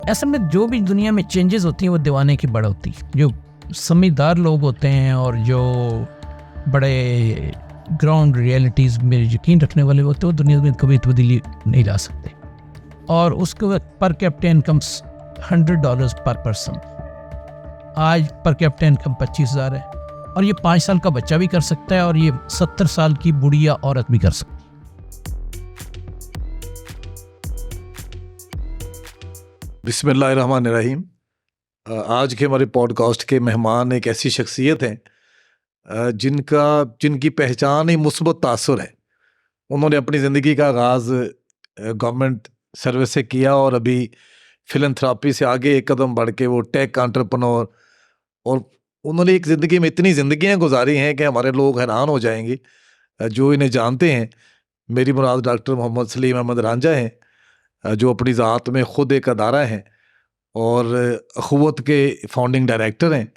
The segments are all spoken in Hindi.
असल में जो भी दुनिया में चेंजेस होती हैं वो दीवाने की बढ़ोती है। जो समझदार लोग होते हैं और जो बड़े ग्राउंड रियलिटीज़ में यकीन रखने वाले होते हैं वो दुनिया में कभी तब्दीली नहीं ला सकते। और उसके पर कैपिटा इनकम $100 पर पर्सन, आज पर कैपिटा इनकम 25,000 है। और ये 5 साल का बच्चा भी कर सकता है और ये 70 साल की बुढ़िया औरत भी कर सकती है। बिस्मिल्लाहिर्रहमानिर्रहीम। आज के हमारे पॉडकास्ट के मेहमान एक ऐसी शख्सियत हैं जिनकी पहचान ही मुस्बत तासुर है। उन्होंने अपनी ज़िंदगी का आगाज़ गवर्नमेंट सर्विस से किया और अभी फिलंथ्रापी से आगे एक कदम बढ़ के वो टेक एंटरप्रेन्योर, और उन्होंने एक ज़िंदगी में इतनी ज़िंदगियां गुजारी हैं कि हमारे लोग हैरान हो जाएंगे जो इन्हें जानते हैं। मेरी मुराद डॉक्टर मोहम्मद सलीम अहमद रांझा हैं, जो अपनी ज़ात में ख़ुद एक अदारा हैं और अखुवत के फाउंडिंग डायरेक्टर हैं।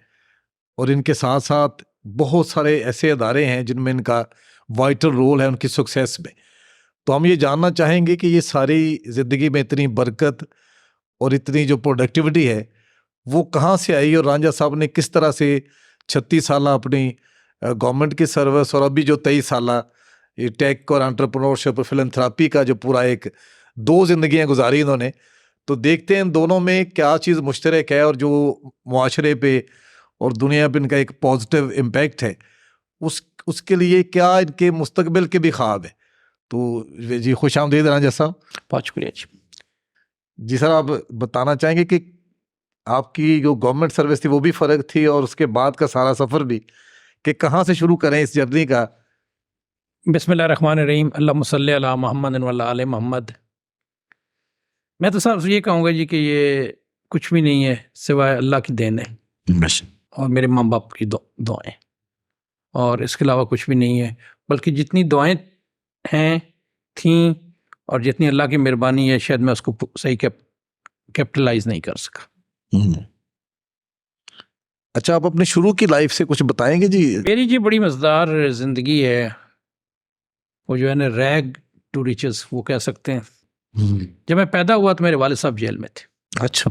और इनके साथ साथ बहुत सारे ऐसे अदारे हैं जिनमें इनका वाइटल रोल है उनकी सक्सेस में। तो हम ये जानना चाहेंगे कि ये सारी ज़िंदगी में इतनी बरकत और इतनी जो प्रोडक्टिविटी है वो कहाँ से आई, और रांझा साहब ने किस तरह से 36 साल अपनी गवर्नमेंट की सर्विस और अभी जो 23 साल ये टेक और एंटरप्रेन्योरशिप फिलंथ्रापी का जो पूरा एक 2 ज़िंदगियाँ गुजारी इन्होंने। तो देखते हैं इन दोनों में क्या चीज़ मुश्तरक है और जो मुआशरे पे और दुनिया पे इनका एक पॉजिटिव इम्पैक्ट है उसके लिए क्या इनके मुस्तकबिल के भी ख्वाब है। तो जी खुश आमदीद रांझा साहब। बहुत शुक्रिया जी सर, आप बताना चाहेंगे कि आपकी जो गवर्नमेंट सर्विस थी वो भी फ़र्क थी और उसके बाद का सारा सफ़र भी, कि कहाँ से शुरू करें इस जर्नी का। बिस्मिल्लाहिर्रहमानिर्रहीम, अल्लाहुम्मा सल्ली अला मुहम्मद व अला आले मोहम्मद। मैं तो साहब ये कहूँगा जी कि ये कुछ भी नहीं है सिवाय अल्लाह की देन है और मेरे माँ बाप की दुआएं, और इसके अलावा कुछ भी नहीं है। बल्कि जितनी दुआएं हैं थीं और जितनी अल्लाह की मेहरबानी है शायद मैं उसको सही कैपिटलाइज नहीं कर सका। अच्छा, आप अपने शुरू की लाइफ से कुछ बताएंगे जी। मेरी जी बड़ी मज़ेदार ज़िंदगी है। वो जो है ना रैग टू रिचेस वो कह सकते हैं। जब मैं पैदा हुआ तो मेरे वालिद साहब जेल में थे। अच्छा।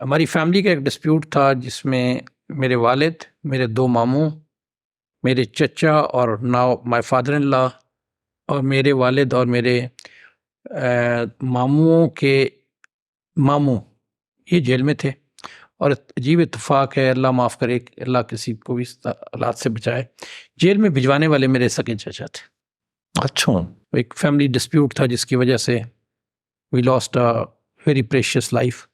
हमारी फैमिली का एक डिस्प्यूट था जिसमें मेरे वालिद, मेरे 2 मामू, मेरे चचा और now my father in law और मेरे वालिद और मेरे मामुओं के मामू ये जेल में थे। और अजीब इत्तेफाक है, अल्लाह माफ़ करे, अल्लाह किसी को भी हालात से बचाए, जेल में भिजवाने वाले मेरे सगे चचा थे। अच्छा। एक फैमिली डिस्प्यूट था जिसकी वजह से we lost a very precious life,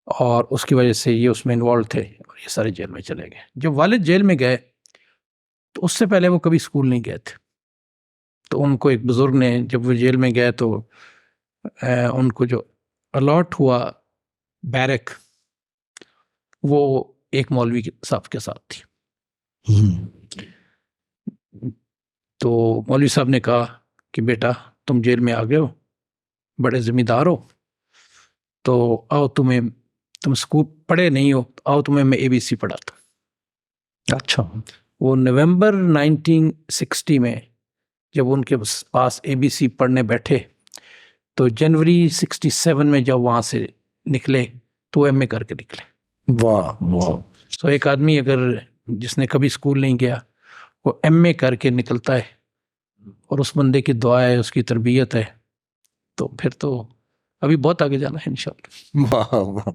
और उसकी वजह से ये उसमें इन्वॉल्व थे और ये सारे जेल में चले गए। जब वालिद जेल में गए तो उससे पहले वो कभी स्कूल नहीं गए थे। तो उनको एक बुज़ुर्ग ने, जब वो जेल में गए तो उनको जो अलॉट हुआ बैरक, वो एक मौलवी साहब के साथ थी। तो मौलवी साहब ने कहा कि बेटा तुम जेल में आ गए हो, बड़े ज़िम्मेदार हो, तो आओ तुम स्कूल पढ़े नहीं हो, आओ तुम्हें मैं ABC पढ़ाता। अच्छा। वो नवंबर 1960 में जब उनके पास ABC पढ़ने बैठे तो जनवरी 67 में जब वहाँ से निकले तो MA करके निकले। वाह वाह। तो एक आदमी अगर जिसने कभी स्कूल नहीं गया वो MA करके निकलता है और उस बंदे की दुआ है, उसकी तरबियत है, तो फिर तो अभी बहुत आगे जाना है इंशाल्लाह। वाह वाह,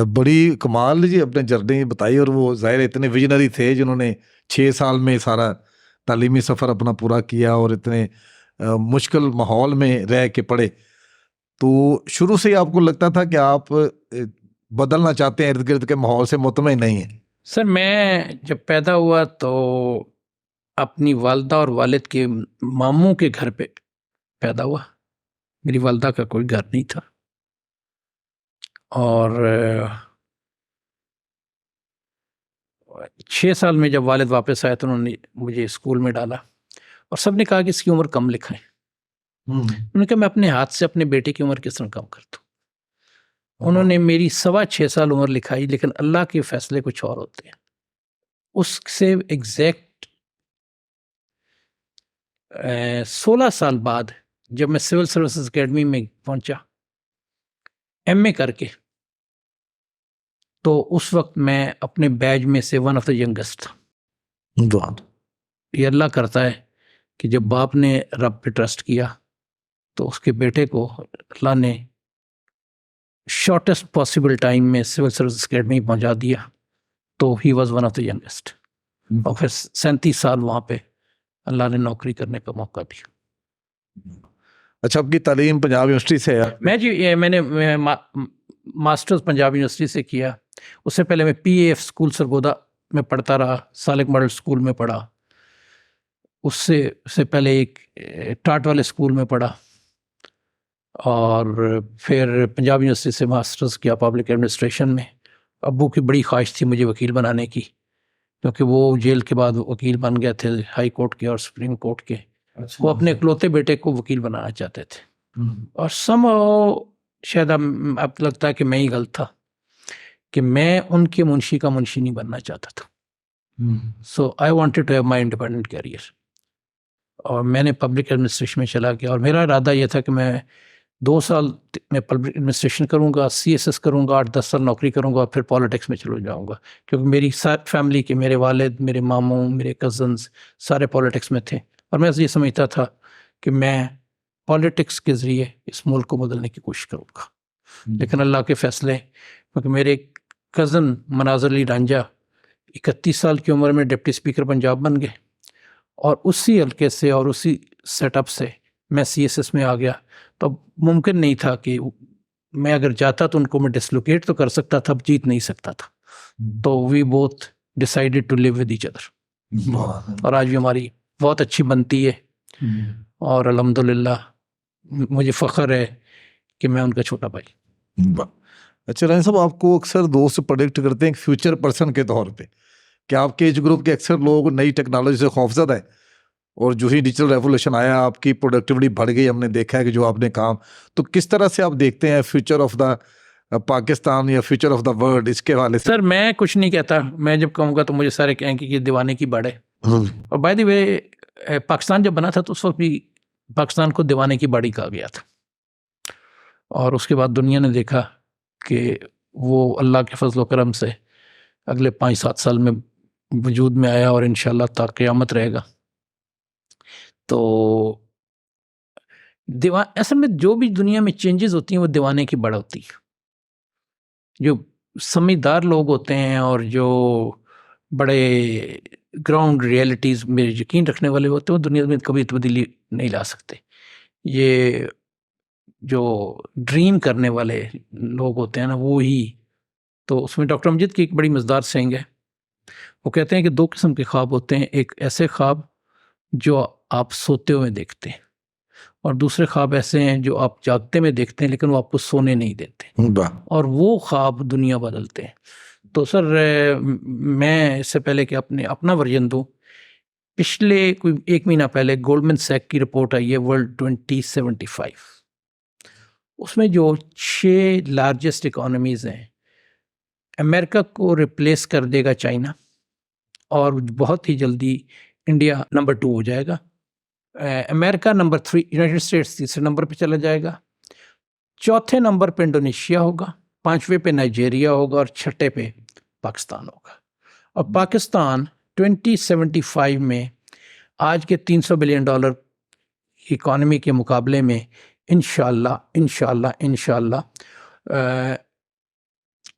बड़ी कमाल जी अपने जर्नी बताई। और वो ज़ाहिर इतने विजनरी थे जिन्होंने 6 साल में सारा तालीमी सफ़र अपना पूरा किया और इतने मुश्किल माहौल में रह के पढ़े। तो शुरू से ही आपको लगता था कि आप बदलना चाहते हैं, इर्द गिर्द के माहौल से मुतमईन नहीं है? सर मैं जब पैदा हुआ तो अपनी वालदा और वालिद के मामू के घर पे पैदा हुआ। मेरी वालदा का कोई घर नहीं था और 6 साल में जब वालिद वापस आए तो उन्होंने मुझे स्कूल में डाला और सब ने कहा कि इसकी उम्र कम लिखाएं। उन्होंने कहा मैं अपने हाथ से अपने बेटे की उम्र किस तरह कम कर दूं। उन्होंने मेरी 6.25 साल उम्र लिखाई, लेकिन अल्लाह के फैसले कुछ और होते हैं। उससे एग्जैक्ट 16 साल बाद जब मैं सिविल सर्विसेज अकेडमी में पहुंचा एमए करके, तो उस वक्त मैं अपने बैच में से वन ऑफ द यंगेस्ट था। वाह। ये अल्लाह करता है कि जब बाप ने रब पे ट्रस्ट किया तो उसके बेटे को अल्लाह ने शॉर्टेस्ट पॉसिबल टाइम में सिविल सर्विस अकेडमी पहुंचा दिया, तो he was one of the youngest. और फिर 37 साल वहाँ पे अल्लाह ने नौकरी करने का मौका दिया। अच्छा, आपकी तालीम पंजाब यूनिवर्सिटी से है? मैंने मास्टर्स पंजाब यूनिवर्सिटी से किया। उससे पहले मैं PAF स्कूल सरगोदा में पढ़ता रहा, सालिक मॉडल स्कूल में पढ़ा। उससे पहले एक टाट वाले स्कूल में पढ़ा, और फिर पंजाब यूनिवर्सिटी से मास्टर्स किया पब्लिक एडमिनिस्ट्रेशन में। अब्बू की बड़ी ख्वाहिश थी मुझे वकील बनाने की, क्योंकि वो जेल के बाद वकील बन गए थे हाई कोर्ट के और सुप्रीम कोर्ट के। वो अपने इकलौते बेटे को वकील बनाना चाहते थे, और शायद अब लगता है कि मैं ही गलत था कि मैं उनके मुंशी का मुंशी नहीं बनना चाहता था। So I wanted to have my independent career, और मैंने पब्लिक एडमिनिस्ट्रेशन में चला गया। और मेरा इरादा यह था कि मैं 2 साल में पब्लिक एडमिनिस्ट्रेशन करूँगा, CSS करूँगा, 8-10 साल नौकरी करूँगा, और फिर पॉलिटिक्स में चले जाऊँगा। क्योंकि मेरी सारी फैमिली के, मेरे वालिद, मेरे मामू, मेरे कज़न्स सारे पॉलिटिक्स में थे, और मैं ये समझता था कि मैं पॉलिटिक्स के ज़रिए इस मुल्क को बदलने की कोशिश करूँगा। लेकिन अल्लाह के फ़ैसले, क्योंकि मेरे कज़न मनाज़र अली रांझा 31 साल की उम्र में डिप्टी स्पीकर पंजाब बन गए, और उसी हल्के से और उसी सेटअप से मैं CSS में आ गया। तो मुमकिन नहीं था कि मैं अगर जाता तो उनको मैं डिसलोकेट तो कर सकता था, जीत नहीं सकता था। तो we both decided to live with each other, और आज भी हमारी बहुत अच्छी बनती है, और अल्हम्दुलिल्लाह मुझे फ़ख्र है कि मैं उनका छोटा भाई। अच्छा राय साहब, आपको अक्सर दोस्त प्रेडिक्ट करते हैं एक फ्यूचर पर्सन के तौर पे, कि आपके एज ग्रुप के अक्सर लोग नई टेक्नोलॉजी से खौफजदा है, और जो ही डिजिटल रेवोल्यूशन आया आपकी प्रोडक्टिविटी बढ़ गई, हमने देखा है कि जो आपने काम, तो किस तरह से आप देखते हैं फ्यूचर ऑफ द पाकिस्तान या फ्यूचर ऑफ द वर्ल्ड, इसके हवाले से? सर मैं कुछ नहीं कहता, मैं जब कहूँगा तो मुझे सारे कहेंगे कि दीवाने की बाढ़ है। और बाय द वे पाकिस्तान जब बना था तो उस वक्त भी पाकिस्तान को दीवाने की बाड़ी कहा गया था, और उसके बाद दुनिया ने देखा कि वो अल्लाह के फजल करम से अगले 5-7 साल में वजूद में आया, और इंशाल्लाह ता क़यामत रहेगा। तो असल में जो भी दुनिया में चेंजेस होती हैं वो दीवाने की बाढ़ होती है। जो समझदार लोग होते हैं और जो बड़े ग्राउंड रियलिटीज़ में यकीन रखने वाले होते हैं, वो दुनिया में कभी तब्दीली नहीं ला सकते। ये जो ड्रीम करने वाले लोग होते हैं ना, वो ही, तो उसमें डॉक्टर अमजद की एक बड़ी मज़ेदार सेइंग है। वो कहते हैं कि 2 किस्म के ख्वाब होते हैं, एक ऐसे ख्वाब जो आप सोते हुए देखते हैं, और दूसरे ख्वाब ऐसे हैं जो आप जागते में देखते हैं लेकिन वो आपको सोने नहीं देते, और वो ख्वाब दुनिया बदलते हैं। तो सर मैं इससे पहले कि अपना वर्जन दूँ, पिछले कोई 1 महीना पहले गोल्डमैन सैक की रिपोर्ट आई है वर्ल्ड 2075, उसमें जो 6 लार्जेस्ट इकोनॉमीज़ हैं, अमेरिका को रिप्लेस कर देगा चाइना, और बहुत ही जल्दी इंडिया नंबर 2 हो जाएगा। अमेरिका नंबर 3, यूनाइटेड स्टेट्स तीसरे नंबर पे चला जाएगा, चौथे नंबर पे इंडोनेशिया होगा, 5वें पे नाइजीरिया होगा, और 6ठे पे पाकिस्तान होगा। और पाकिस्तान 2075 में आज के $300 बिलियन इकॉनमी के मुकाबले में इंशाल्लाह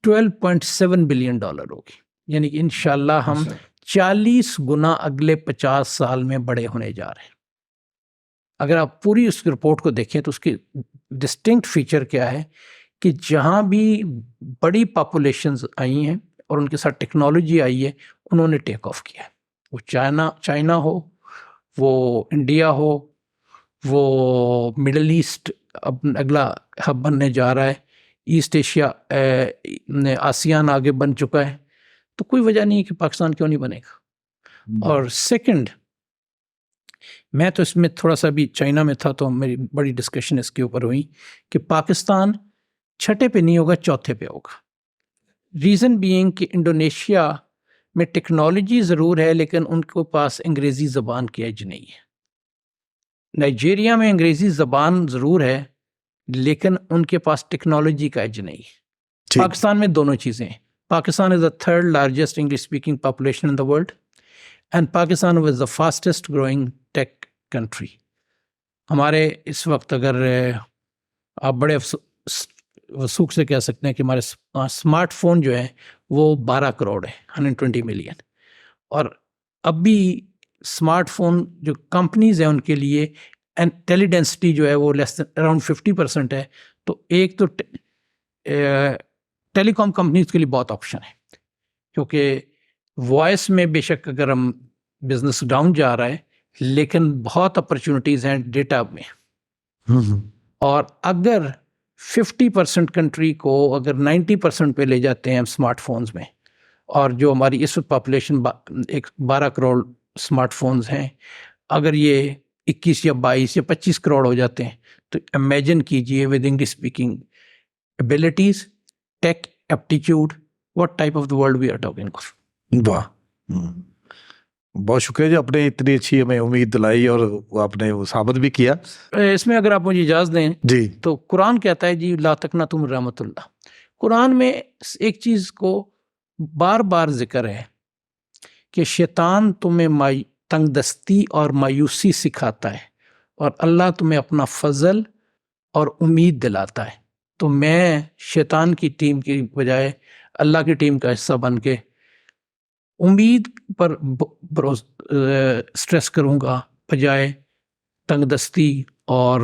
12.7 बिलियन डॉलर होगी। यानी कि इंशाल्लाह हम 40 गुना अगले 50 साल में बड़े होने जा रहे हैं। अगर आप पूरी उस रिपोर्ट को देखें तो उसकी डिस्टिंक्ट फीचर क्या है कि जहाँ भी बड़ी पॉपुलेशंस आई हैं और उनके साथ टेक्नोलॉजी आई है, उन्होंने टेक ऑफ किया है। वो चाइना हो, वो इंडिया हो, वो मिडल ईस्ट अब अगला हब बनने जा रहा है, ईस्ट एशिया आसियान आगे बन चुका है, तो कोई वजह नहीं है कि पाकिस्तान क्यों नहीं बनेगा। और सेकंड, मैं तो इसमें थोड़ा सा भी चाइना में था तो मेरी बड़ी डिस्कशन इसके ऊपर हुई कि पाकिस्तान 6ठे पे नहीं होगा, 4थे पे होगा। रीज़न बीइंग कि इंडोनेशिया में टेक्नोलॉजी ज़रूर है लेकिन उनके पास अंग्रेज़ी ज़बान की एज नहीं है। नाइजीरिया में अंग्रेज़ी ज़बान ज़रूर है लेकिन उनके पास टेक्नोलॉजी का एज नहीं। ठीक। पाकिस्तान में दोनों चीज़ें हैं। Pakistan is the third largest English speaking population in the world and Pakistan was the fastest growing tech country. हमारे इस वक्त अगर आप बड़े वसूख से कह सकते हैं कि हमारे स्मार्टफोन जो है वो 12 करोड़ है, 120 मिलियन। और अब भी स्मार्टफोन जो कंपनीज हैं उनके लिए एंड टेलीडेंसिटी जो है वो लेस देन अराउंड 50% है। तो एक तो टेलीकॉम कंपनीज के लिए बहुत ऑप्शन है, क्योंकि वॉइस में बेशक अगर हम बिजनेस डाउन जा रहा है लेकिन बहुत अपॉर्चुनिटीज़ हैं डेटा में। और अगर 50% कंट्री को अगर 90% पे ले जाते हैं हम स्मार्टफोन्स में, और जो हमारी इस वक्त पॉपुलेशन 12 करोड़ स्मार्टफोन्स हैं, अगर ये 21 या 22 या 25 करोड़ हो जाते हैं तो इमेजिन कीजिए with English speaking abilities, tech aptitude, what type of the world we are talking of. वाह, बहुत शुक्रिया जी, आपने इतनी अच्छी हमें उम्मीद दिलाई और आपने वो साबित भी किया। इसमें अगर आप मुझे इजाज़त दें जी, तो कुरान कहता है जी ला तकनतु मिन रहमतिल्लाह। कुरान में एक चीज़ को बार बार जिक्र है कि शैतान तुम्हें तंगदस्ती और मायूसी सिखाता है और अल्लाह तुम्हें अपना फजल और उम्मीद दिलाता है। तो मैं शैतान की टीम की बजाय अल्लाह की टीम का हिस्सा बन के उम्मीद पर स्ट्रेस करूँगा बजाय तंगदस्ती और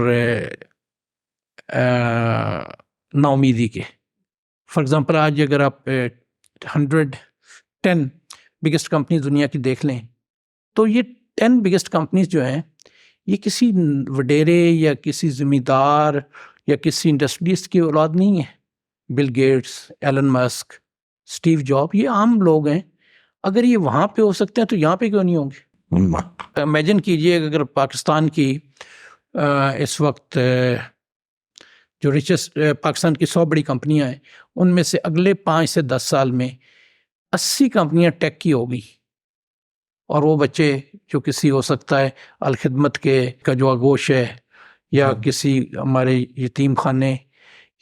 नाउमीदी के। फॉर एग्ज़ाम्पल आज अगर आप 110 बिगेस्ट कंपनीज दुनिया की देख लें तो ये 10 बिगेस्ट कंपनीज जो हैं ये किसी वडेरे या किसी ज़मींदार या किसी इंडस्ट्रियलिस्ट की औलाद नहीं है। Bill Gates, Elon Musk, Steve Job, ये आम लोग हैं। अगर ये वहाँ पे हो सकते हैं तो यहाँ पे क्यों नहीं होंगे? इमेजिन कीजिए अगर पाकिस्तान की इस वक्त जो रिचेस्ट पाकिस्तान की 100 बड़ी कंपनियां हैं उनमें से अगले 5 से 10 साल में 80 कंपनियां टेक की होगी, और वो बच्चे जो किसी हो सकता है अलखिदमत के का जो आगोश है या किसी हमारे यतीम खाने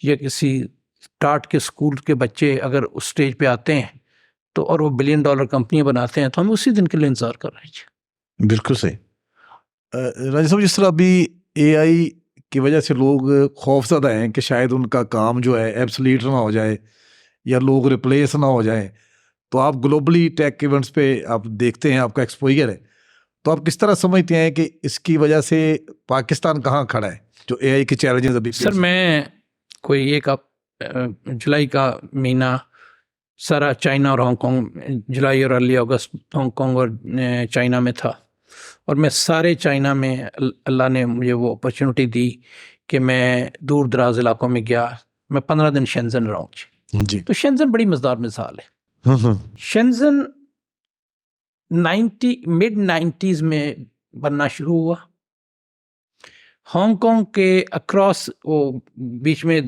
या किसी टाट के स्कूल के बच्चे अगर उस स्टेज पे आते हैं तो और वो $1 बिलियन कंपनियां बनाते हैं तो हम उसी दिन के लिए इंतजार कर रहे हैं। बिल्कुल सही। राजा साहब, जिस तरह अभी एआई की वजह से लोग खौफजदा हैं कि शायद उनका काम जो है एब्सोल्यूट ना हो जाए या लोग रिप्लेस ना हो जाए, तो आप ग्लोबली टेक इवेंट्स पे आप देखते हैं, आपका एक्सपोजर है, तो आप किस तरह समझते हैं कि इसकी वजह से पाकिस्तान कहाँ खड़ा है जो एआई के चैलेंजेस अभी? सर मैं कोई एक जुलाई का महीना सारा चाइना और हांगकांग, जुलाई और अर्ली अगस्त हांगकांग और चाइना में था, और मैं सारे चाइना में अल्लाह ने मुझे वो अपॉर्चुनिटी दी कि मैं दूर दराज इलाकों में गया। मैं 15 दिन शेंजन रहा हूँ जी। तो शेंजन बड़ी मज़ेदार मिसाल है। शेंजन मिड 90s में बनना शुरू हुआ। हांगकांग के अक्रॉस वो बीच में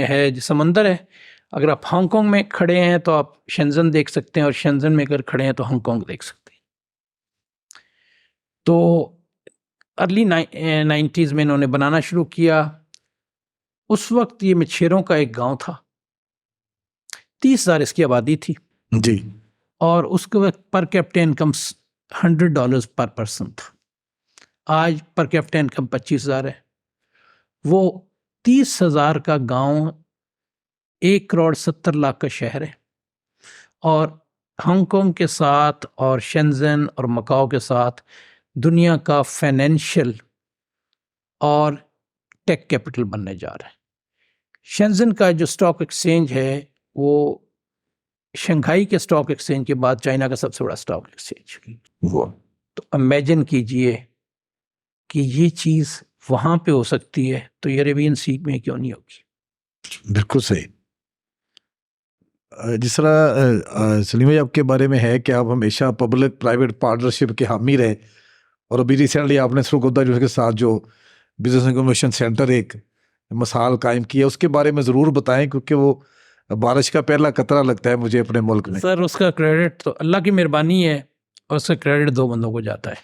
है समंदर है, अगर आप हांगकांग में खड़े हैं तो आप शेंजन देख सकते हैं, और शेंजन में अगर खड़े हैं तो हांगकांग देख सकते हैं। तो अर्ली 90s में इन्होंने बनाना शुरू किया। उस वक्त ये मछेरों का एक गांव था, 30,000 इसकी आबादी थी जी, और उसके वक्त पर कैपिटा इनकम $100 पर पर्सन था। आज पर कैपिटा इनकम 25,000 है। वो 30,000 का गांव 1,70,00,000 का शहर है, और हांगकांग के साथ और शेंजन और मकाओ के साथ दुनिया का फाइनेंशियल और टेक कैपिटल बनने जा रहा है। शेंजन का जो स्टॉक एक्सचेंज है वो शंघाई के स्टॉक एक्सचेंज के बाद चाइना का सबसे बड़ा स्टॉक एक्सचेंज। तो इमेजिन कीजिए कि ये चीज़ वहाँ पे हो सकती है तो ये अरेबियन सी में क्यों नहीं होगी? बिल्कुल सही। जिस तरह सलीम भाई आपके बारे में है कि आप हमेशा पब्लिक प्राइवेट पार्टनरशिप के हामी रहे, और अभी रिसेंटली आपने सरगोदा जो के साथ जो बिजनेस इंक्यूबेशन सेंटर एक मिसाल कायम किया, उसके बारे में ज़रूर बताएं, क्योंकि वो बारिश का पहला कतरा लगता है मुझे अपने मुल्क में। सर उसका क्रेडिट तो अल्लाह की मेहरबानी है, और उसका क्रेडिट 2 बंदों को जाता है।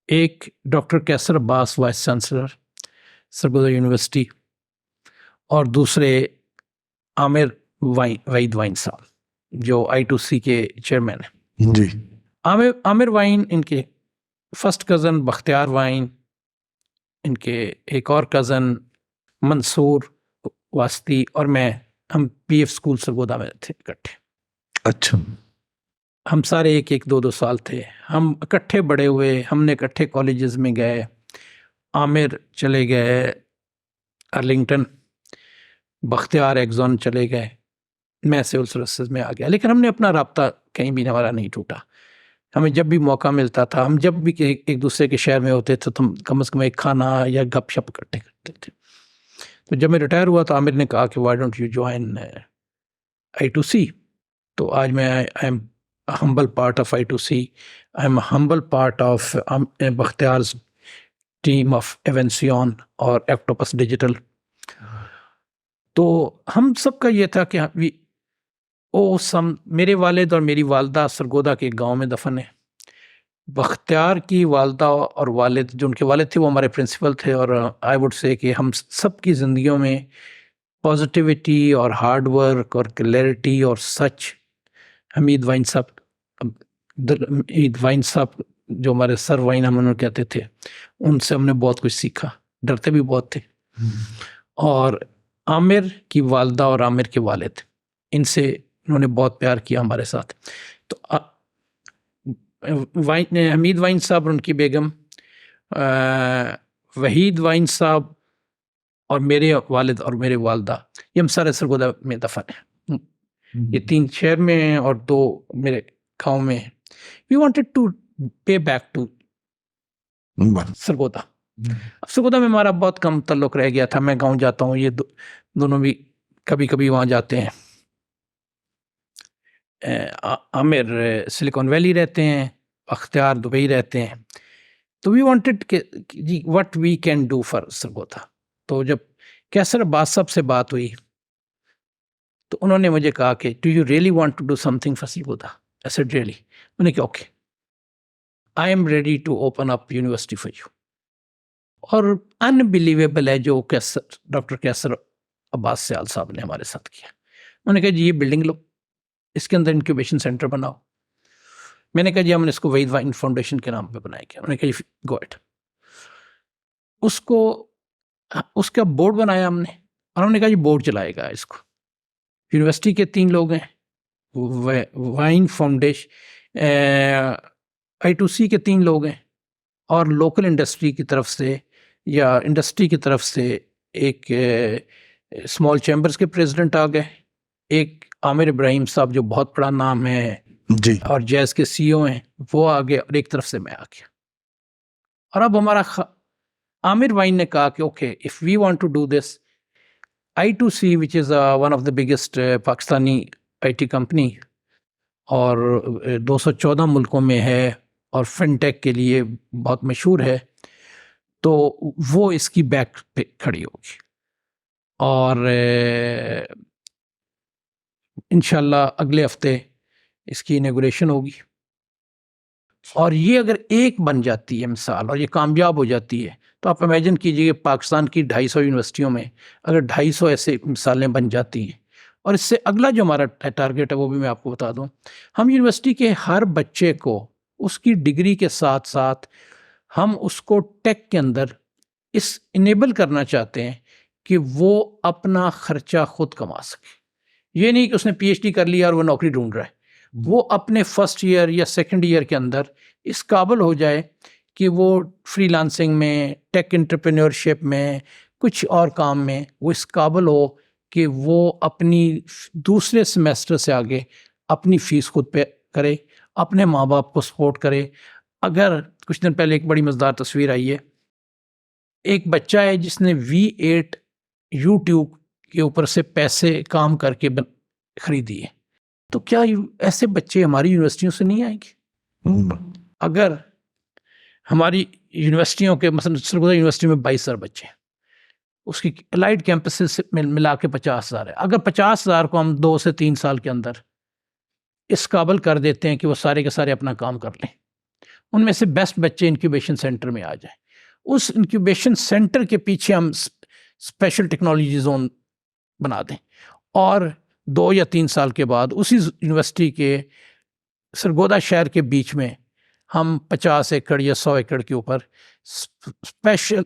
एक doctor Qaiser Abbas, vice chancellor Sargodha university, और दूसरे आमिर वहीद वाइन साहब जो I2C के चेयरमैन हैं। जी। आमिर वाइन इनके फर्स्ट कज़न बख्तियार वाइन, इनके एक और कज़न मंसूर वास्ती और मैं, हम PF स्कूल सरगोदा में थे इकट्ठे। अच्छा। हम सारे एक एक दो साल थे, हम इकट्ठे बड़े हुए, हमने इकट्ठे कॉलेजेस में गए। आमिर चले गए अर्लिंगटन, बख्तियार एग्जॉन चले गए, मैं सिविल सर्विसेज में आ गया, लेकिन हमने अपना राब्ता कहीं भी हमारा नहीं टूटा। हमें जब भी मौका मिलता था, हम जब भी एक दूसरे के शहर में होते थे तो हम कम से कम एक खाना या गपशप इकट्ठे करते थे। तो जब मैं रिटायर हुआ तो आमिर ने कहा कि why don't you join I2C। तो आज मैं I am humble part of I2C, I am humble part of Bakhtiar's team of Avencion और एक्टोपस डिजिटल। तो हम सबका ये था कि मेरे वालिद और मेरी वालदा सरगोदा के गांव में दफन है। बख्तियार की वालदा और वालिद, जो उनके वालिद थे वो हमारे प्रिंसिपल थे, और आई वुड से कि हम सबकी ज़िंदगियों में पॉजिटिविटी और हार्ड वर्क और क्लैरिटी और सच, हमीद वाइन साहब जो हमारे सर वाइन हम उन्हें कहते थे, उनसे हमने बहुत कुछ सीखा, डरते भी बहुत थे। और आमिर की वालदा और आमिर के वालिद, इनसे उन्होंने बहुत प्यार किया हमारे साथ। तो हमीद वाइन साहब और उनकी बेगम, वहीद वाइन साहब और मेरे वालिद और मेरे वालदा, ये हम सारे सरगोदा में दफन हैं। ये 3 शहर में हैं और 2 मेरे गाँव में हैं। वी वांटेड टू पे बैक टू सरगोदा। अब सरगोदा में हमारा बहुत कम ताल्लुक रह गया था। मैं गाँव जाता हूँ, ये दोनों भी कभी कभी वहाँ जाते हैं। आमिर सिलिकॉन वैली रहते हैं, अख्तियार दुबई रहते हैं। तो we wanted ji what we can do for Sargodha. तो जब कैसर अब्बास साहब से बात हुई तो उन्होंने मुझे कहा कि do you really want to do something for Sargodha? I said really. मैंने कहा okay, I am ready to open up university for you. और अनबिलीवेबल है जो डॉक्टर कैसर अब्बास सयाल साहब ने हमारे साथ किया। उन्होंने कहा जी ये बिल्डिंग लो, इसके अंदर इंक्यूबेशन सेंटर बनाओ। मैंने कहा जी हमने इसको वहीद वाइन फाउंडेशन के नाम पे बनाया। उन्होंने कहा गो अहेड। उसका बोर्ड बनाया हमने, और हमने कहा जी बोर्ड चलाएगा इसको। यूनिवर्सिटी के 3 लोग हैं, वाइन फाउंडेशन I2C के 3 लोग हैं, और लोकल इंडस्ट्री की तरफ से या इंडस्ट्री की तरफ से एक स्मॉल चैम्बर्स के प्रेसिडेंट आ गए, एक आमिर इब्राहिम साहब जो बहुत बड़ा नाम है जी, और जैज़ के CEO हैं, वो आ गए, और एक तरफ से मैं आ गया। और अब हमारा आमिर वाइन ने कहा कि okay, if we want to do this, I2C which is one of the biggest Pakistani IT company, और 214 मुल्कों में है और फिनटेक के लिए बहुत मशहूर है, तो वो इसकी बैक पे खड़ी होगी। और इंशाल्लाह अगले हफ्ते इसकी इनॉग्रेशन होगी। और ये अगर एक बन जाती है मिसाल, और ये कामयाब हो जाती है, तो आप इमेजिन कीजिए पाकिस्तान की 250 यूनिवर्सिटियों में अगर 250 ऐसे मिसालें बन जाती हैं। और इससे अगला जो हमारा टारगेट है वो भी मैं आपको बता दूं, हम यूनिवर्सिटी के हर बच्चे को उसकी डिग्री के साथ साथ हम उसको टेक के अंदर इस इनेबल करना चाहते हैं कि वो अपना खर्चा खुद कमा सके। ये नहीं कि उसने PhD कर लिया और वो नौकरी ढूंढ रहा है, वो अपने फर्स्ट ईयर या सेकंड ईयर के अंदर इस काबिल हो जाए कि वो फ्रीलांसिंग में, टेक एंटरप्रेन्योरशिप में, कुछ और काम में वो इस काबिल हो कि वो अपनी दूसरे सेमेस्टर से आगे अपनी फ़ीस खुद पे करे, अपने माँ बाप को सपोर्ट करे। अगर कुछ दिन पहले एक बड़ी मज़ेदार तस्वीर आई है, एक बच्चा है जिसने V8 YouTube के ऊपर से पैसे काम करके खरीदी है। तो क्या ऐसे बच्चे हमारी यूनिवर्सिटियों से नहीं आएंगे? अगर हमारी यूनिवर्सिटियों के मसलन सरगोदा यूनिवर्सिटी में 22,000 बच्चे हैं, उसकी अलाइड कैंपसेस से मिला के 50,000 है। अगर 50,000 को हम 2 से 3 साल के अंदर इस काबिल कर देते हैं कि वो सारे के सारे अपना काम कर लें, उनमें से बेस्ट बच्चे इंक्यूबेशन सेंटर में आ जाएं, उस इंक्यूबेशन सेंटर के पीछे हम स्पेशल टेक्नोलॉजी जोन बना दें, और 2 या 3 साल के बाद उसी यूनिवर्सिटी के सरगोदा शहर के बीच में हम 50 एकड़ या 100 एकड़ के ऊपर स्पेशल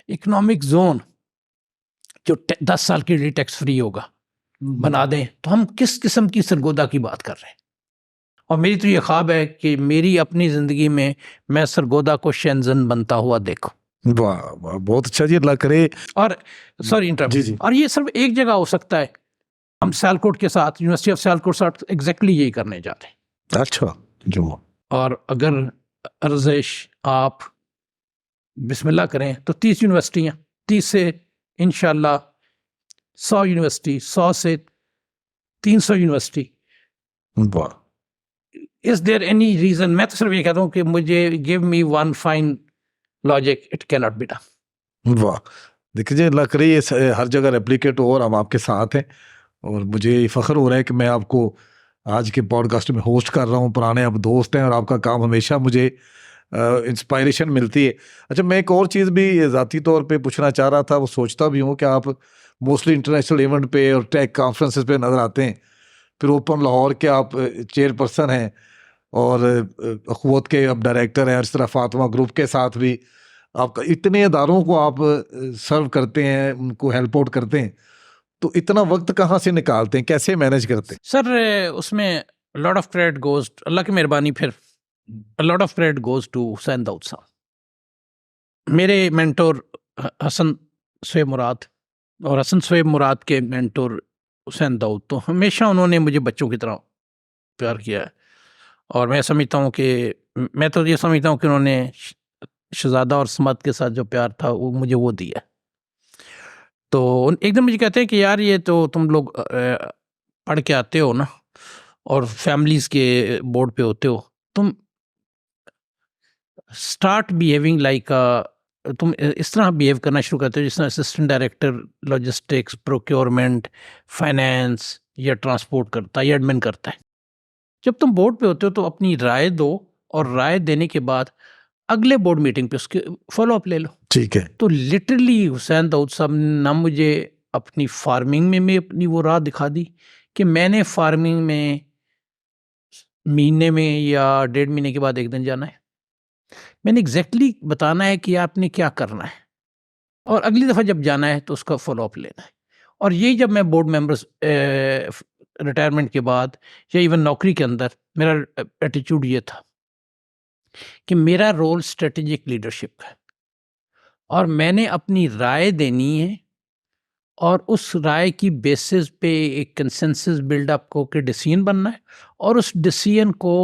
इकोनॉमिक जोन जो 10 साल के लिए टैक्स फ्री होगा बना दें। तो हम किस किस्म की सरगोदा की बात कर रहे हैं। और मेरी तो ये ख्वाब है कि मेरी अपनी ज़िंदगी में मैं सरगोदा को शेंजन बनता हुआ देखूं। वाह वाह, बहुत अच्छा जी, अल्लाह करे। और सॉरी जी जी, और ये सिर्फ एक जगह हो सकता है। हम सियालकोट के साथ, यूनिवर्सिटी ऑफ सियालकोट साथ एग्जैक्टली यही करने जा रहे हैं। अच्छा जो, और अगर अर्जेश आप बिस्मिल्लाह करें तो 30 यूनिवर्सिटियाँ, 30 से इंशाल्लाह 100 यूनिवर्सिटी, 100 से 300 यूनिवर्सिटी। वाह, इज देयर एनी रीजन, मैं तो सिर्फ ये कहता हूँ कि मुझे give me one fine logic, it can not be done. वाह। देखिए अल्लाह करे ये हर जगह रेप्लिकेट हो और हम आपके साथ हैं, और मुझे फ़ख्र हो रहा है कि मैं आपको आज के पॉडकास्ट में होस्ट कर रहा हूँ। पुराने आप दोस्त हैं और आपका काम हमेशा मुझे इंस्पायरेशन मिलती है। अच्छा, मैं एक और चीज़ भी ज़ाती तौर पे पूछना चाह रहा था, वो सोचता भी हूँ कि आप मोस्टली इंटरनेशनल इवेंट पे और टेक कॉन्फ्रेंसेस पे नज़र आते हैं, फिर ओपन लाहौर के आप चेयरपर्सन हैं और अखवत के अब डायरेक्टर हैं, और इस तरह फातिमा ग्रुप के साथ भी आपका इतने इदारों को आप सर्व करते हैं, उनको हेल्प आउट करते हैं, तो इतना वक्त कहाँ से निकालते हैं, कैसे मैनेज करते हैं? सर उसमें लॉट ऑफ क्रेडिट गोज, अल्लाह की मेहरबानी, फिर lot of credit goes to Hussain Dawood साहब, मेरे मेंटोर हसन शुएब मुराद, और हसन शुएब मुराद के मेंटोर हुसैन दाऊद। तो हमेशा उन्होंने मुझे बच्चों की तरह प्यार किया है, और मैं समझता हूँ कि मैं तो ये समझता हूँ कि उन्होंने शहजादा और समद के साथ जो प्यार था वो मुझे वो दिया। तो एक दिन मुझे कहते हैं कि यार ये तो तुम लोग पढ़ के आते हो ना, और फैमिलीज के बोर्ड पे होते हो, तुम स्टार्ट बिहेविंग लाइक तुम इस तरह बिहेव करना शुरू करते हो जिस तरह assistant director logistics, procurement, finance या ट्रांसपोर्ट करता है या एडमिन करता है। जब तुम बोर्ड पे होते हो तो अपनी राय दो, और राय देने के बाद अगले बोर्ड मीटिंग पे उसके फॉलो अप ले लो। ठीक है। तो लिटरली हुसैन दाऊद साहब ने ना मुझे अपनी फार्मिंग में अपनी वो राह दिखा दी कि मैंने फार्मिंग में महीने में या 1.5 महीने के बाद एक दिन जाना है, मैंने एग्जैक्टली बताना है कि आपने क्या करना है, और अगली दफ़ा जब जाना है तो उसका फॉलो अप लेना है। और यही जब मैं बोर्ड मेंबर्स रिटायरमेंट के बाद या इवन नौकरी के अंदर मेरा एटीट्यूड ये था कि मेरा रोल स्ट्रेटेजिक लीडरशिप है, और मैंने अपनी राय देनी है, और उस राय की बेसिस पे एक कंसेंसस बिल्डअप को के डिसीजन बनना है, और उस डिसीजन को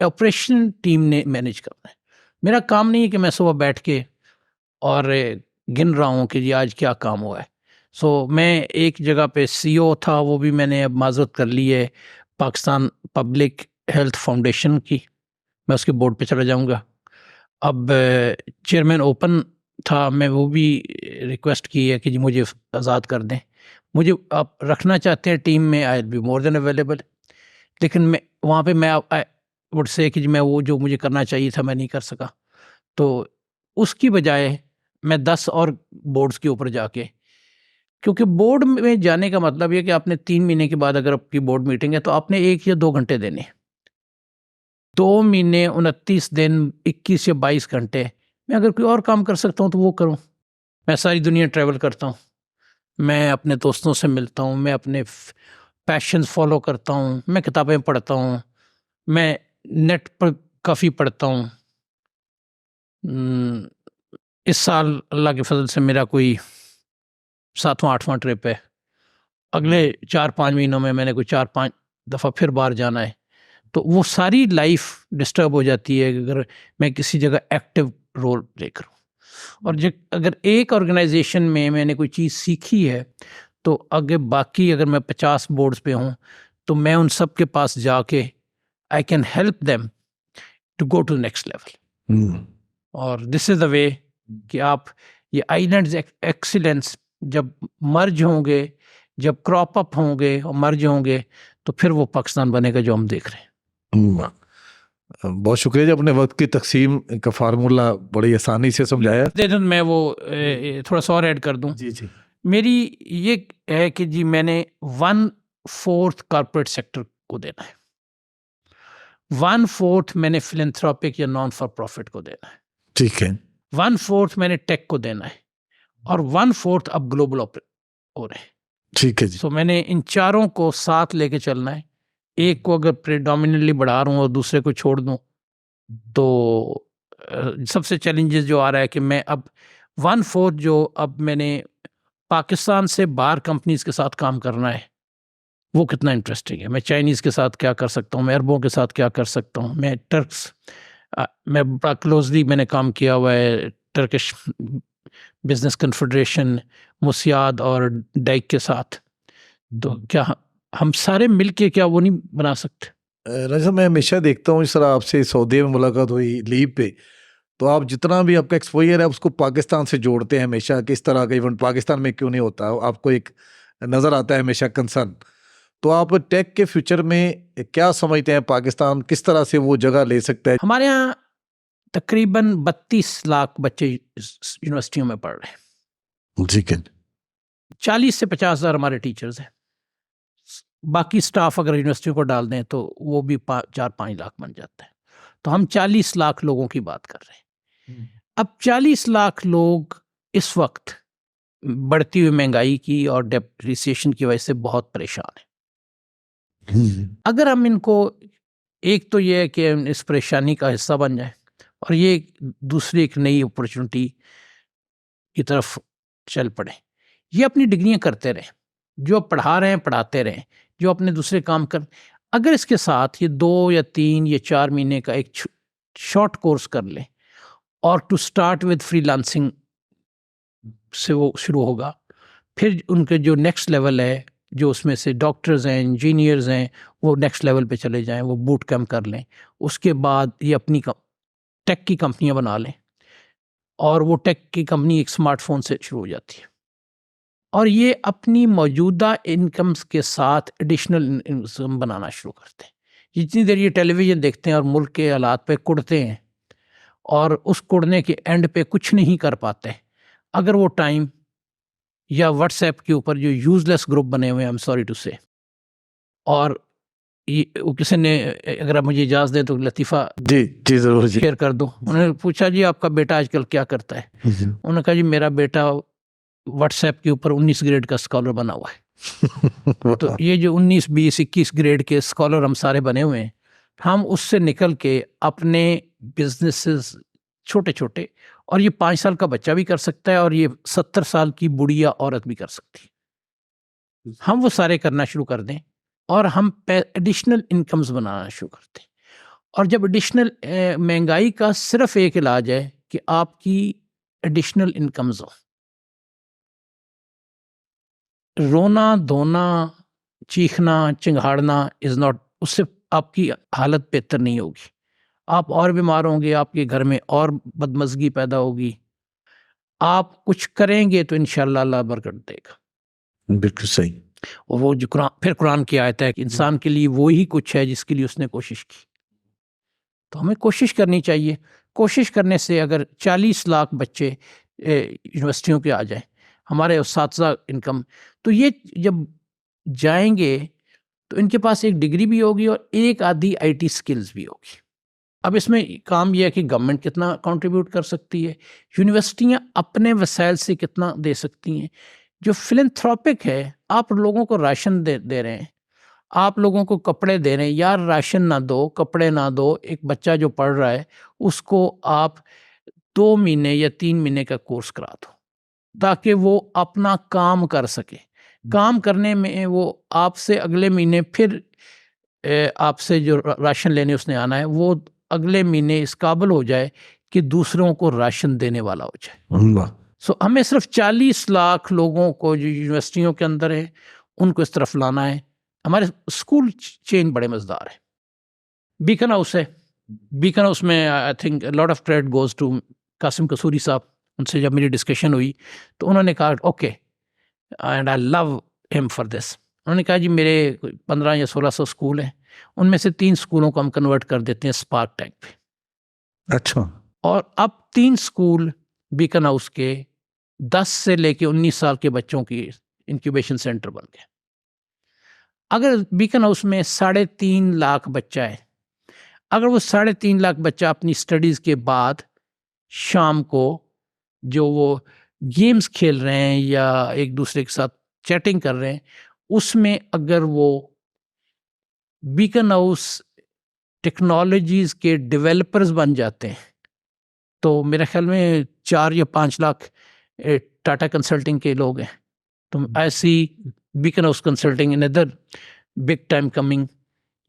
ऑपरेशन टीम ने मैनेज करना है। मेरा काम नहीं है कि मैं सुबह बैठ के और गिन रहा हूँ कि जी आज क्या काम हुआ है। मैं एक जगह पे सीईओ था, वो भी मैंने अब माजरत कर ली है पाकिस्तान पब्लिक हेल्थ फाउंडेशन की, मैं उसके बोर्ड पे चला जाऊँगा। अब चेयरमैन ओपन था, मैं वो भी रिक्वेस्ट की है कि जी मुझे आज़ाद कर दें, मुझे आप रखना चाहते हैं टीम में, I will be more than available. लेकिन मैं वहाँ पे मैं वुड से कि जी मैं वो जो मुझे करना चाहिए था मैं नहीं कर सका, तो उसकी बजाय मैं 10 और बोर्ड्स के ऊपर जाके, क्योंकि बोर्ड में जाने का मतलब ये कि आपने 3 महीने के बाद अगर आपकी बोर्ड मीटिंग है तो आपने 1 या 2 घंटे देने, 2 महीने 29 दिन 21 या 22 घंटे मैं अगर कोई और काम कर सकता हूँ तो वो करूँ। मैं सारी दुनिया ट्रैवल करता हूँ, मैं अपने दोस्तों से मिलता हूँ, मैं अपने पैशंस फॉलो करता हूँ, मैं किताबें पढ़ता हूँ, मैं नेट पर काफ़ी पढ़ता हूँ। इस साल अल्लाह के फजल से मेरा कोई 7वां 8वां ट्रिप है, अगले 4-5 महीनों में मैंने कोई 4-5 दफ़ा फिर बाहर जाना है। तो वो सारी लाइफ डिस्टर्ब हो जाती है अगर मैं किसी जगह एक्टिव रोल प्ले करूँ। और अगर एक ऑर्गेनाइजेशन में मैंने कोई चीज़ सीखी है, तो आगे बाकी अगर मैं 50 बोर्ड्स पे हूँ तो मैं उन सब के पास जाके I can help them to go to next level. और दिस इज़ द वे कि आप ये आइलैंड्स एक्सीलेंस जब मर्ज होंगे, जब क्रॉप अप होंगे और मर्ज होंगे, तो फिर वो पाकिस्तान बनेगा जो हम देख रहे हैं। बहुत शुक्रिया जी, अपने वक्त की तकसीम का फार्मूला बड़ी आसानी से समझाया। मैं वो थोड़ा सा और ऐड कर दूं। जी जी। मेरी ये है कि जी मैंने 1/4 कॉर्पोरेट सेक्टर को देना है, 1/4 मैंने फिलैंथ्रोपिक या नॉन फॉर प्रॉफिट को देना है, ठीक है, 1/4 मैंने टेक को देना है, और 1/4 अब ग्लोबल हो रहे हैं। ठीक है जी। सो मैंने इन चारों को साथ लेके चलना है। एक को अगर प्रेडोमिनेंटली बढ़ा रहा हूँ और दूसरे को छोड़ दूँ, तो सबसे चैलेंजेस जो आ रहा है कि मैं अब 1/4 जो अब मैंने पाकिस्तान से बाहर कंपनीज के साथ काम करना है, वो कितना इंटरेस्टिंग है। मैं चाइनीज़ के साथ क्या कर सकता हूँ, मैं अरबों के साथ क्या कर सकता हूँ, मैं टर्क्स मैं बड़ा क्लोजली मैंने काम किया हुआ है टर्किश बिजनेस कन्फेडरेशन, मुसियाद और डाइक के साथ। तो क्या हम सारे मिलके क्या वो नहीं बना सकते? राजा साहब, मैं हमेशा देखता हूँ, इस तरह आपसे सऊदी में मुलाकात हुई लीव पे, तो आप जितना भी आपका एक्सपोजर है उसको पाकिस्तान से जोड़ते हैं हमेशा, किस तरह का इवेंट पाकिस्तान में क्यों नहीं होता, आपको एक नज़र आता है हमेशा कंसर्न। तो आप टेक के फ्यूचर में क्या समझते हैं, पाकिस्तान किस तरह से वो जगह ले सकता है? हमारे यहाँ तकरीबन 32 लाख बच्चे यूनिवर्सिटियों में पढ़ रहे हैं, ठीक है, 40 से 50 हज़ार हमारे टीचर्स हैं, बाकी स्टाफ अगर यूनिवर्सिटी को डाल दें तो वो भी 4-5 लाख बन जाता है। तो हम 40 लाख लोगों की बात कर रहे हैं। अब 40 लाख लोग इस वक्त बढ़ती हुई महंगाई की और डेप्रिसिएशन की वजह से बहुत परेशान हैं। अगर हम इनको, एक तो ये है कि इस परेशानी का हिस्सा बन जाए, और ये दूसरी एक नई अपॉर्चुनिटी की तरफ चल पड़े, ये अपनी डिग्रियां करते रहें, जो पढ़ा रहे हैं पढ़ाते रहें, जो अपने दूसरे काम कर, अगर इसके साथ ये 2 या 3 या 4 महीने का एक शॉर्ट कोर्स कर लें, और टू स्टार्ट विद फ्रीलांसिंग से वो शुरू होगा, फिर उनके जो नेक्स्ट लेवल है, जो उसमें से डॉक्टर्स हैं, इंजीनियर्स हैं, वो नेक्स्ट लेवल पे चले जाएं, वो बूट कैंप कर लें, उसके बाद ये अपनी टेक की कंपनियां बना लें, और वो टेक की कंपनी एक स्मार्टफोन से शुरू हो जाती है, और ये अपनी मौजूदा इनकम्स के साथ एडिशनल इनकम बनाना शुरू करते हैं। जितनी देर ये टेलीविज़न देखते हैं और मुल्क के हालात पे कुड़ते हैं, और उस कुड़ने के एंड पे कुछ नहीं कर पाते, अगर वो टाइम या व्हाट्सएप के ऊपर जो यूजलेस ग्रुप बने हुए हैं, आई एम सॉरी टू से, और ये वो किसी ने, अगर आप मुझे इजाज़त दें तो लतीफ़ा जी जी जरूर जी। शेयर कर दूं। उन्होंने पूछा जी आपका बेटा आजकल क्या करता है? उन्होंने कहा जी मेरा बेटा व्हाट्सएप के ऊपर 19 ग्रेड का स्कॉलर बना हुआ है। तो ये जो 19, 20, 21 ग्रेड के स्कॉलर हम सारे बने हुए हैं, हम उससे निकल के अपने बिजनेसेस छोटे छोटे, और ये 5 साल का बच्चा भी कर सकता है और ये 70 साल की बुढ़िया औरत भी कर सकती है। हम वो सारे करना शुरू कर दें और हम एडिशनल इनकम्स बनाना शुरू करते हैं। और जब एडिशनल महंगाई का सिर्फ एक इलाज है कि आपकी एडिशनल इनकम्स हो, रोना धोना चीखना चिंघाड़ना इज नॉट, उससे आपकी हालत बेहतर नहीं होगी, आप और बीमार होंगे, आपके घर में और बदमज़गी पैदा होगी। आप कुछ करेंगे तो इंशाअल्लाह अल्लाह बरकत देगा। बिल्कुल सही। और वो जो फिर कुरान की आयत है कि इंसान के लिए वो ही कुछ है जिसके लिए उसने कोशिश की। तो हमें कोशिश करनी चाहिए। कोशिश करने से अगर 40 लाख बच्चे यूनिवर्सिटियों के आ जाएं, हमारे उस्ताद इनकम, तो ये जब जाएंगे तो इनके पास एक डिग्री भी होगी और एक आधी आईटी स्किल्स भी होगी। अब इसमें काम यह है कि गवर्नमेंट कितना कंट्रीब्यूट कर सकती है, यूनिवर्सिटियां अपने वसाइल से कितना दे सकती हैं। जो फिलैंथ्रोपिक है, आप लोगों को राशन दे रहे हैं, आप लोगों को कपड़े दे रहे हैं, यार राशन ना दो, कपड़े ना दो, एक बच्चा जो पढ़ रहा है उसको आप 2 महीने या 3 महीने का कोर्स करा दो ताकि वो अपना काम कर सके। काम करने में वो आपसे अगले महीने फिर आपसे जो राशन लेने उसने आना है, वो अगले महीने इस काबिल हो जाए कि दूसरों को राशन देने वाला हो जाए। सो हमें सिर्फ 40 लाख लोगों को जो यूनिवर्सिटियों के अंदर है उनको इस तरफ लाना है। हमारे स्कूल चेन बड़े मज़ेदार है। बीकन हाउस है, बीकन हाउस में I think lot of credit goes to Qasim Kasuri साहब। उनसे जब मेरी डिस्कशन हुई तो उन्होंने कहा okay and I love him for this. उन्होंने कहा जी मेरे 15 या 1600 स्कूल हैं, उनमें से 3 स्कूलों को हम कन्वर्ट कर देते हैं स्पार्क टैंक पे। अच्छा। और अब 3 स्कूल बीकन हाउस के 10 से लेके 19 साल के बच्चों की इंक्यूबेशन सेंटर बन गए। अगर बीकन हाउस में 3.5 लाख बच्चा है, अगर वो 3.5 लाख बच्चा अपनी स्टडीज के बाद शाम को जो वो गेम्स खेल रहे हैं या एक दूसरे के साथ चैटिंग कर रहे हैं, उसमें अगर वो बीकन हाउस टेक्नोलॉजीज के डेवलपर्स बन जाते हैं, तो मेरे ख्याल में 4 या 5 लाख टाटा कंसल्टिंग के लोग हैं। तो ऐसी beacon house consulting in other big time coming,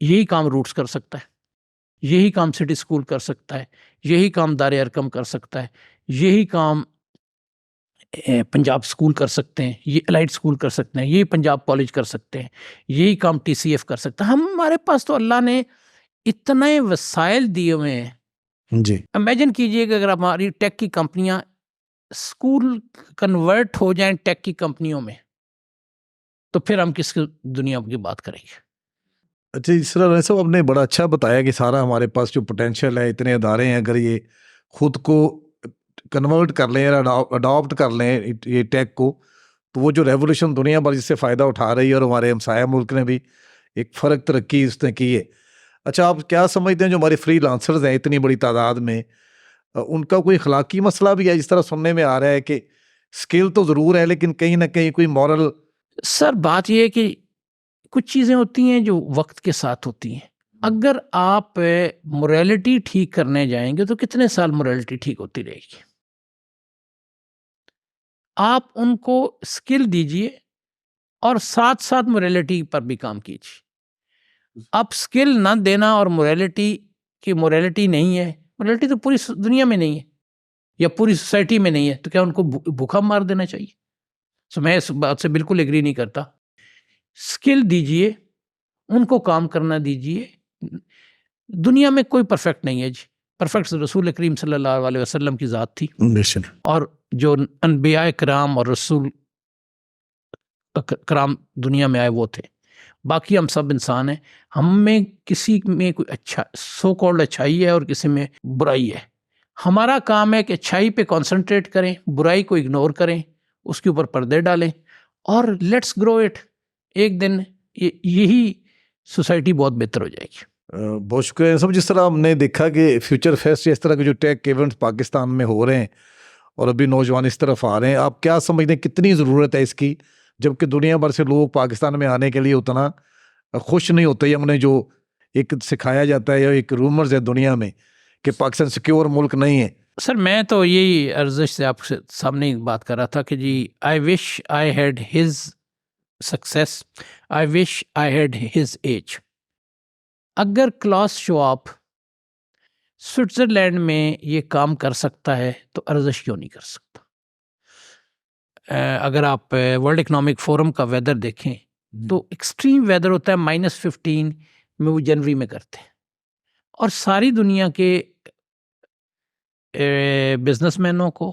यही काम रूट्स कर सकता है, यही काम सिटी स्कूल कर सकता है, यही काम दारे अरकम कर सकता है, यही काम पंजाब स्कूल कर सकते हैं, ये एलाइट स्कूल कर सकते हैं, यही पंजाब कॉलेज कर सकते हैं, यही काम TCF कर सकता है। हमारे पास तो अल्लाह ने इतने वसाइल दिए हुए हैं जी। इमेजिन कीजिए कि अगर हमारी टेक की कंपनियां स्कूल कन्वर्ट हो जाएं टेक की कंपनियों में, तो फिर हम किस दुनिया की बात करेंगे। अच्छा, इस तरह साहब आपने बड़ा अच्छा बताया कि सारा हमारे पास जो पोटेंशियल है, इतने अदारे हैं, अगर ये खुद को कन्वर्ट कर लें या अडॉप्ट कर लें ये टेक को, तो वो जो रेवोल्यूशन दुनिया भर जिससे फ़ायदा उठा रही है, और हमारे हमसाया मुल्क ने भी एक फ़र्क तरक्की उसने की है। अच्छा, आप क्या समझते हैं जो हमारे फ्री लांसर्स हैं इतनी बड़ी तादाद में, उनका कोई अखलाकी मसला भी है? जिस तरह सुनने में आ रहा है कि स्किल तो ज़रूर है, लेकिन कहीं ना कहीं कोई मॉरल। सर बात यह है कि कुछ चीज़ें होती हैं जो वक्त के साथ होती हैं। अगर आप मोरालिटी ठीक करने जाएंगे तो कितने साल मोरालिटी ठीक होती रहेगी। आप उनको स्किल दीजिए और साथ साथ मोरालिटी पर भी काम कीजिए। आप स्किल ना देना और मोरालिटी नहीं है, मोरालिटी तो पूरी दुनिया में नहीं है या पूरी सोसाइटी में नहीं है, तो क्या उनको भूखा मार देना चाहिए? सो मैं इस बात से बिल्कुल एग्री नहीं करता। स्किल दीजिए, उनको काम करना दीजिए। दुनिया में कोई परफेक्ट नहीं है जी। परफेक्ट रसूल करीम सल्लल्लाहु अलैहि वसल्लम की ज़ात थी, और जो अनबिया कराम और रसूल कराम दुनिया में आए वो थे। बाकी हम सब इंसान हैं। हम में किसी में कोई अच्छा सो कॉल्ड अच्छाई है और किसी में बुराई है। हमारा काम है कि अच्छाई पे कंसंट्रेट करें, बुराई को इग्नोर करें, उसके ऊपर पर्दे डालें और लेट्स ग्रो इट। एक दिन यही सोसाइटी बहुत बेहतर हो जाएगी। बहुत शुक्रिया सब। जिस तरह हमने देखा कि फ्यूचर फेस्ट इस तरह के जो टेक इवेंट्स पाकिस्तान में हो रहे हैं और अभी नौजवान इस तरफ आ रहे हैं, आप क्या समझते हैं कितनी ज़रूरत है इसकी, जबकि दुनिया भर से लोग पाकिस्तान में आने के लिए उतना खुश नहीं होते? या उन्हें जो एक सिखाया जाता है या एक रूमर्स है दुनिया में कि पाकिस्तान सिक्योर मुल्क नहीं है। सर मैं तो यही अर्जिश से आपके सामने एक बात कर रहा था कि जी I wish I had his success, I wish I had his age. अगर क्लास शवाब स्विट्ज़रलैंड में ये काम कर सकता है तो अर्जिश क्यों नहीं कर सकता? अगर आप वर्ल्ड इकोनॉमिक फोरम का वेदर देखें तो एक्सट्रीम वेदर होता है, -15 में वो जनवरी में करते हैं, और सारी दुनिया के बिजनेसमैनों को,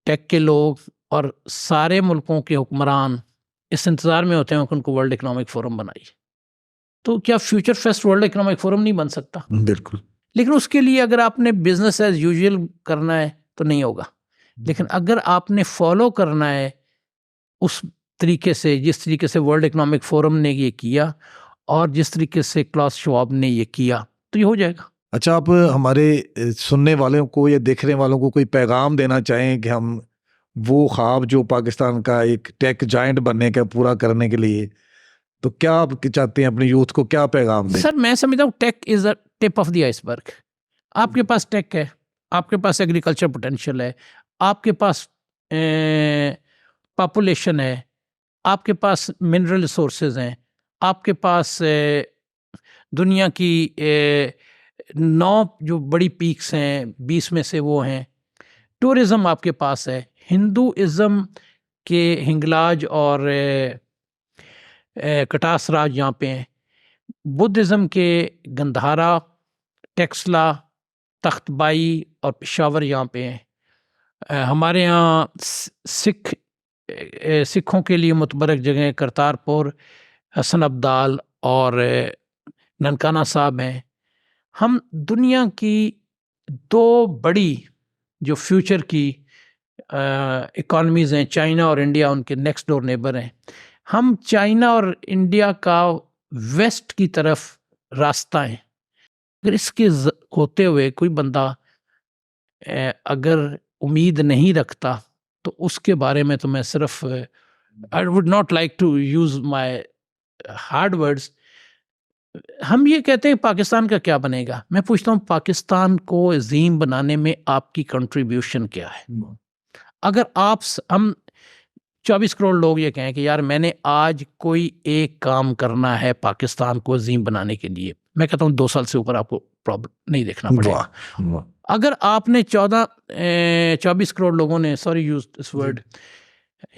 टेक के लोग और सारे मुल्कों के हुक्मरान इस इंतज़ार में होते हैं कि उनको वर्ल्ड इकोनॉमिक फोरम बनाइए। तो क्या future fest world economic forum नहीं बन सकता? बिल्कुल। लेकिन उसके लिए अगर आपने बिजनेस एज यूजुअल करना है तो नहीं होगा। लेकिन अगर आपने फॉलो करना है उस तरीके से, जिस तरीके से वर्ल्ड इकोनॉमिक फोरम ने ये किया और जिस तरीके से क्लास श्वाब ने ये किया, तो ये हो जाएगा। अच्छा, आप हमारे सुनने वालों को या देखने वालों को कोई पैगाम देना चाहें कि हम वो ख्वाब जो पाकिस्तान का एक टेक जायंट बनने का पूरा करने के लिए, तो क्या आप चाहते हैं अपने यूथ को क्या पैगाम दें? सर मैं समझता हूँ tech is a tip of the iceberg. आपके पास टेक है, आपके पास एग्रीकल्चर पोटेंशियल है, आपके पास पॉपुलेशन है, आपके पास मिनरल रिसोर्सेज हैं, आपके पास दुनिया की 9 जो बड़ी पीक्स हैं 20 में से वो हैं। टूरिज़म आपके पास है, हिंदुइज़्म के हिंगलाज और कटास राज यहाँ पे हैं, बुद्धिज़्म के गंधारा, टेक्सला, तख्तबाई और पेशावर यहाँ पे हैं। हमारे यहाँ सिखों के लिए मुतबरक जगह करतारपुर, हसन अब्दाल और ननकाना साहब हैं। हम दुनिया की 2 बड़ी जो फ्यूचर की इकॉनमीज़ हैं, चाइना और इंडिया उनके नेक्स्ट डोर नेबर हैं। हम चाइना और इंडिया का वेस्ट की तरफ रास्ता है। अगर इसके होते हुए कोई बंदा अगर उम्मीद नहीं रखता तो उसके बारे में तो मैं सिर्फ I would not like to use my hard words. हम ये कहते हैं पाकिस्तान का क्या बनेगा, मैं पूछता हूँ पाकिस्तान को अजीम बनाने में आपकी कंट्रीब्यूशन क्या है? अगर हम 24 करोड़ लोग ये कहें कि यार मैंने आज कोई एक काम करना है पाकिस्तान को अजीम बनाने के लिए, मैं कहता हूँ 2 साल से ऊपर आपको प्रॉब्लम नहीं देखना पड़ेगा। अगर आपने 24 करोड़ लोगों ने, sorry use this word,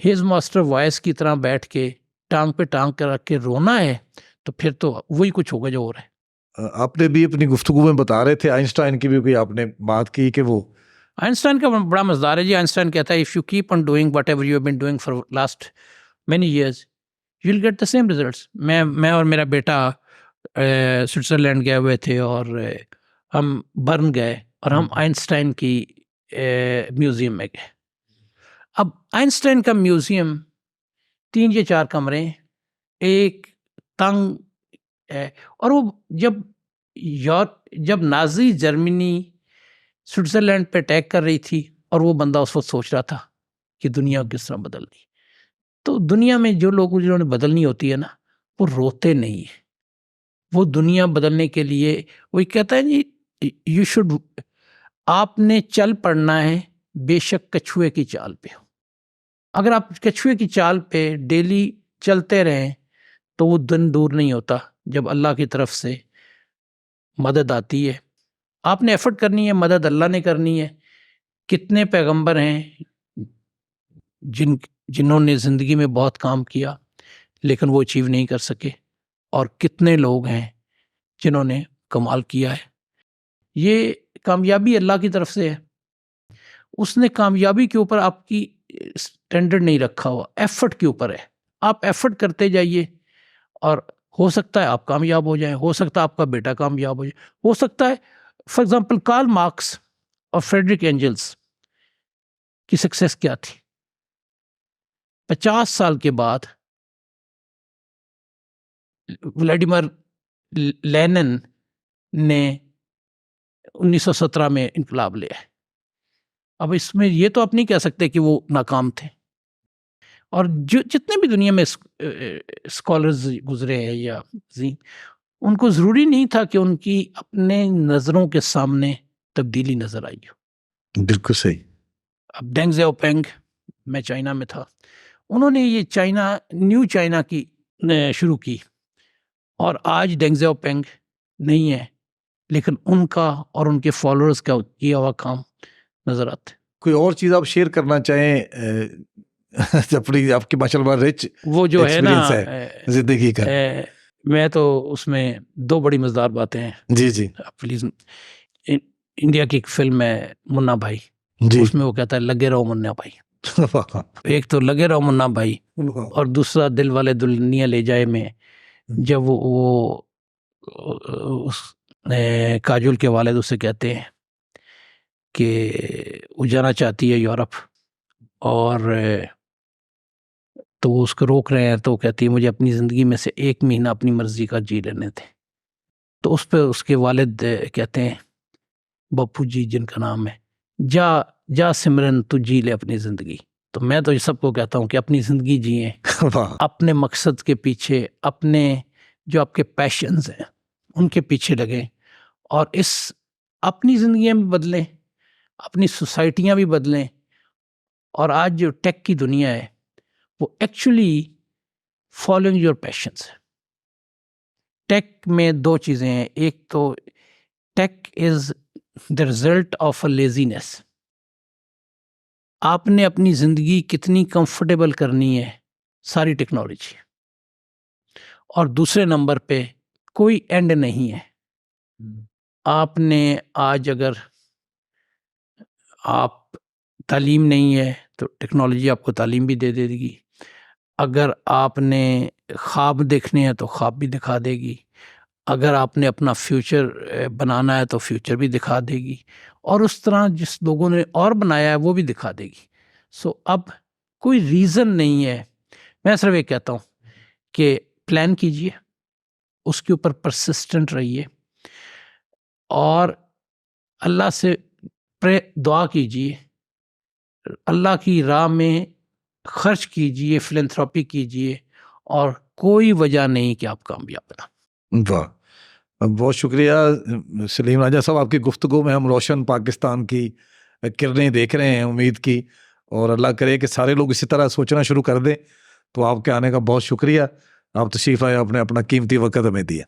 his master voice की तरह बैठ के टांग पे टांग कर रख के रोना है, तो फिर तो वही कुछ होगा जो हो रहा है। आपने भी अपनी गुफ्तगू में बता रहे थे आइंस्टाइन की भी कोई आपने बात की कि वो आइंस्टाइन का बड़ा मजेदार है जी। आइंस्टाइन कहता है if you keep on doing whatever you have been doing for last many years you will get the same results. मैं और मेरा बेटा स्विट्ज़रलैंड गए हुए थे और हम बर्न गए और हम आइंस्टाइन की म्यूज़ियम में गए। अब आइंस्टाइन का म्यूज़ियम 3 या 4 कमरे, एक तंग है, और वो जब नाजी जर्मनी स्विट्ज़रलैंड पे अटैक कर रही थी और वो बंदा उस वक्त सोच रहा था कि दुनिया किस तरह बदलनी, तो दुनिया में जो लोग जिन्होंने बदलनी होती है ना, वो रोते नहीं है। वो दुनिया बदलने के लिए वही कहता है जी यू शुड, आपने चल पड़ना है बेशक कछुए की चाल पे हो। अगर आप कछुए की चाल पे डेली चलते रहें तो वो दिन दूर नहीं होता जब अल्लाह की तरफ से मदद आती है। आपने एफर्ट करनी है, मदद अल्लाह ने करनी है। कितने पैगंबर हैं जिन्होंने ज़िंदगी में बहुत काम किया लेकिन वो अचीव नहीं कर सके, और कितने लोग हैं जिन्होंने कमाल किया है। ये कामयाबी अल्लाह की तरफ से है। उसने कामयाबी के ऊपर आपकी स्टैंडर्ड नहीं रखा हुआ, एफर्ट के ऊपर है। आप एफर्ट करते जाइए और हो सकता है आप कामयाब हो जाएं, हो सकता है आपका बेटा कामयाब हो जाए, हो सकता है फॉर एग्जांपल कार्ल मार्क्स और फ्रेडरिक एंजल्स की सक्सेस क्या थी? 50 साल के बाद व्लादिमीर लेनिन ने 1917 में इनकलाब लिया। अब इसमें ये तो आप नहीं कह सकते कि वो नाकाम थे। और जो जितने भी दुनिया में स्कॉलर्स गुजरे हैं या जी, उनको ज़रूरी नहीं था कि उनकी अपने नज़रों के सामने तब्दीली नज़र आई हो। बिल्कुल सही। अब डेंग ज़ियाओपिंग, मैं चाइना में था, उन्होंने ये न्यू चाइना की शुरू की, और आज डेंग ज़ियाओपिंग नहीं है, लेकिन उनका और उनके फॉलोअर्स का किया हुआ काम नज़र आता है। कोई और चीज़ आप शेयर करना चाहें अपनी, आपकी माशाल्लाह रिच वो जो है ना जिंदगी का? मैं तो उसमें 2 बड़ी मज़ेदार बातें हैं। जी जी प्लीज़। इंडिया की एक फिल्म है मुन्ना भाई, उसमें वो कहता है लगे रहो मुन्ना भाई। एक तो लगे रहो मुन्ना भाई, और दूसरा दिल वाले दुल्हनिया ले जाए में जब वो काजुल के वालिद उसे कहते हैं कि वो जाना चाहती है यूरोप, और तो वो उसको रोक रहे हैं, तो वो कहती है मुझे अपनी ज़िंदगी में से 1 महीना अपनी मर्ज़ी का जी लेने थे। तो उस पर उसके वालिद कहते हैं, बापू जी जिनका नाम है, जा सिमरन तू जी ले अपनी ज़िंदगी। तो मैं तो सबको कहता हूँ कि अपनी ज़िंदगी जिए, अपने मकसद के पीछे, अपने जो आपके पैशंस हैं उनके पीछे लगें, और अपनी ज़िंदगियाँ भी बदलें, अपनी सोसाइटियाँ भी बदलें। और आज जो टेक की दुनिया है वो एक्चुअली फॉलोइंग योर पैशंस है। टेक में 2 चीज़ें हैं, एक तो tech is the result of a laziness. आपने अपनी ज़िंदगी कितनी कंफर्टेबल करनी है, सारी टेक्नोलॉजी। और दूसरे नंबर पे कोई एंड नहीं है। आपने आज अगर आप तालीम नहीं है तो टेक्नोलॉजी आपको तालीम भी दे देगी। अगर आपने ख्वाब देखने हैं तो ख्वाब भी दिखा देगी। अगर आपने अपना फ्यूचर बनाना है तो फ्यूचर भी दिखा देगी, और उस तरह जिस लोगों ने और बनाया है वो भी दिखा देगी। सो अब कोई रीज़न नहीं है, मैं सिर्फ ये कहता हूँ कि प्लान कीजिए, उसके ऊपर परसिस्टेंट रहिए और अल्लाह से दुआ कीजिए, अल्लाह की राह में खर्च कीजिए, फिलैंथ्रोपी कीजिए और कोई वजह नहीं कि आप कामयाब ना। वाह, बहुत शुक्रिया सलीम राजा साहब, आपकी गुफ्तगू में हम रोशन पाकिस्तान की किरणें देख रहे हैं उम्मीद की, और अल्लाह करे कि सारे लोग इसी तरह सोचना शुरू कर दें। तो आपके आने का बहुत शुक्रिया, आप तशरीफ़ लाए, आपने अपना कीमती वक्त हमें दिया।